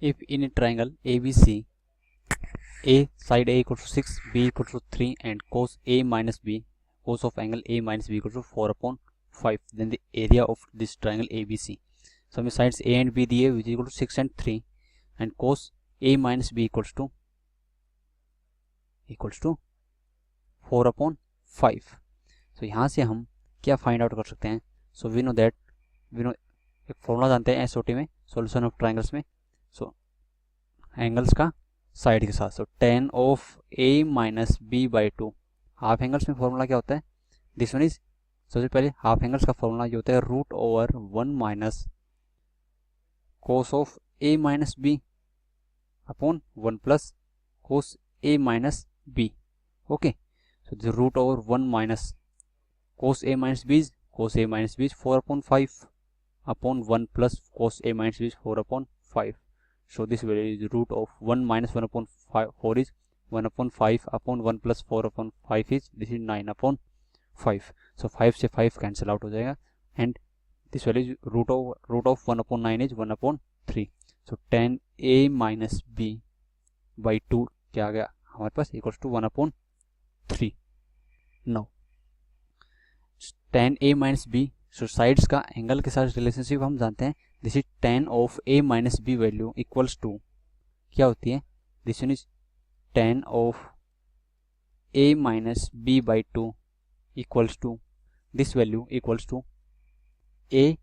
If in a triangle ABC, A side A equals to 6, B equals to 3 and cos A minus B, cos of angle A minus B equals to 4 upon 5, then the area of this triangle ABC. So हमें sides A and B दिए which is equal to 6 and 3 and cos A minus B equals to 4 upon 5. So यहाँ से हम क्या find out कर सकते हैं? So we know एक फॉर्मूला जानते हैं एसओटी में, सॉल्यूशन ऑफ ट्राइंगल्स में. सो एंगल्स का साइड के साथ, so tan of A minus B by 2. Half angles में फॉर्मूला क्या होता है? दिस वन इज, सबसे पहले हाफ एंगल्स का फॉर्मूला ये होता है root over 1 minus cos of A minus B upon 1 plus cos A minus B. Okay, so the root over 1 minus cos A minus B is 4 upon 5 upon 1 plus cos A minus B is 4 upon 5. So this value is root of 1 minus 1 upon 4 is 1 upon 5 upon 1 plus 4 upon 5 is, this is 9 upon 5. So 5 से 5 cancel out हो जाएगा and this value is root of 1 upon 9 is 1 upon 3. So tan A minus B by 2 क्या आ गया हमारे पास equals to 1 upon 3. Now tan A minus B, so sides का angle के साथ रिलेशनशिप हम जानते हैं. This is tan of A minus B value equals to क्या होती है? This one is tan of A minus B by 2 equals to this value equals to A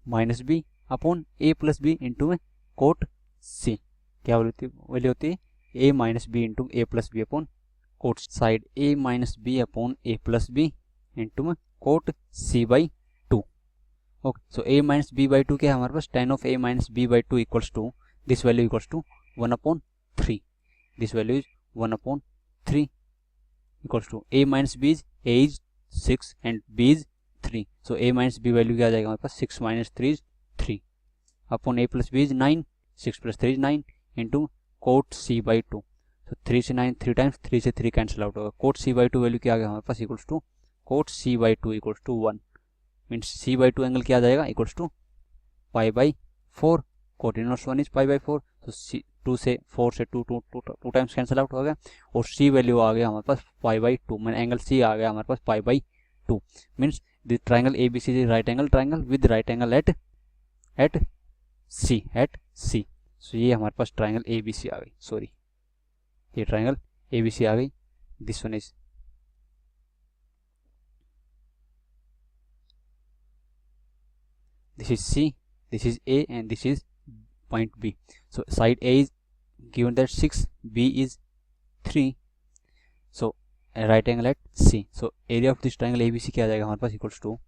minus B upon A plus B into में cot C. क्या वैल्यू होती है? A minus B into A plus B upon cot side A minus B upon A plus B into में cot C by 2. Okay, so A minus B by 2 क्या है हमारे पास? tan of A minus B by 2 equals to this value equals to 1 upon 3. This value is 1 upon 3 equals to A minus b is A is 6 and B is 3. So A minus B value क्या आ जाएगा हमारे पास? 6 minus 3 is 3 upon A plus b is 9, 6 plus 3 is 9 into cot C by 2. So 3 से 9 3 times, 3 से 3 cancel out होगा. Cot C by 2 value क्या आ गया हमारे पास? Equals to cot C by 2 equals to 1. Means C by 2 angle क्या आ जाएगा? Equals to pi by 4. Cot inverse 1 is pi by 4. तो 2 से 4 से 2 टाइम्स कैंसिल आउट हो गया और C वैल्यू आ गया हमारे पास पाई बाई 2. मैंने एंगल C आ गया हमारे पास pi by 2. Means the triangle ABC is right angle triangle with right angle at C. सो ये हमारे पास ट्राइंगल ABC आ गई. सॉरी, ये ट्राइंगल ABC आ गई. This one is this is C, this is A and this is point B. So side A is given that 6, B is 3. So a right angle at C. So area of this triangle ABC क्या आ जाएगा हमारे पास? Equals to,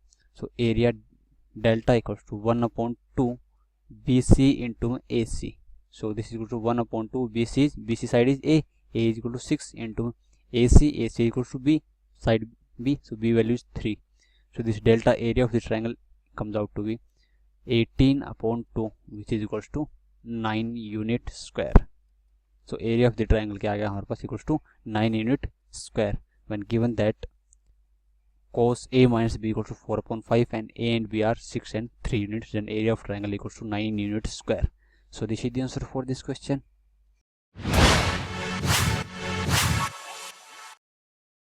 so area delta equals to 1 upon 2 BC into AC. So this is equal to 1 upon 2 BC side is A is equal to 6 into AC is equals to B side B. So B value is 3. So this delta area of this triangle comes out to be 18 upon 2 which is equals to 9 unit square. So area of the triangle क्या आ गया हमारे पास? Equals to 9 unit square when given that cos A minus B equals to 4 upon 5 and A and B are 6 and 3 units, then area of triangle equals to 9 unit square. So this is the answer for this question.